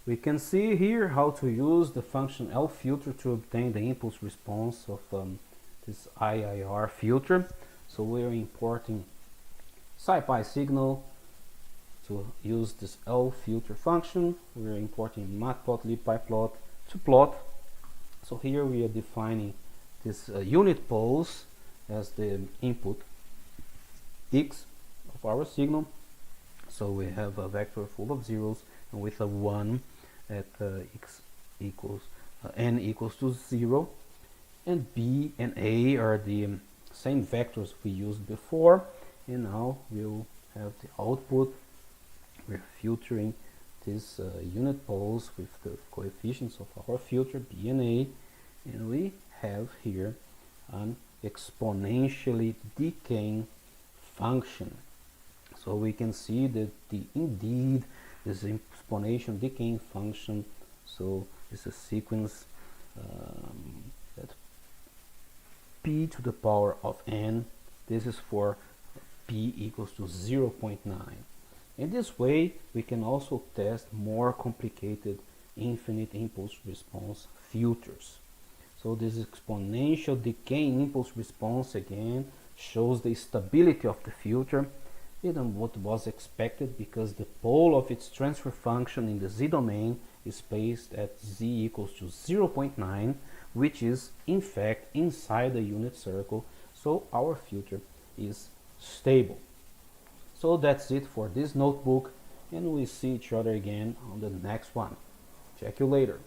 We can see here how to use the function lFilter to obtain the impulse response of this IIR filter. So we are importing SciPy signal to use this lFilter function. We are importing matplotlib pyplot to plot. So here we are defining this unit pulse as the input x of our signal. So we have a vector full of zeros and with a 1 at x equals n equals to 0, and b and a are the same vectors we used before, and now we'll have the output. We're filtering this unit pulse with the coefficients of our filter b and a, and we have here an exponentially decaying function. So we can see that indeed this exponential decaying function, so it's a sequence that p to the power of n. This is for p equals to 0.9. In this way we can also test more complicated infinite impulse response filters. So this exponential decaying impulse response again shows the stability of the filter, even what was expected, because the pole of its transfer function in the z-domain is placed at z equals to 0.9, which is in fact inside the unit circle, so our filter is stable. So that's it for this notebook, and we see each other again on the next one. Check you later.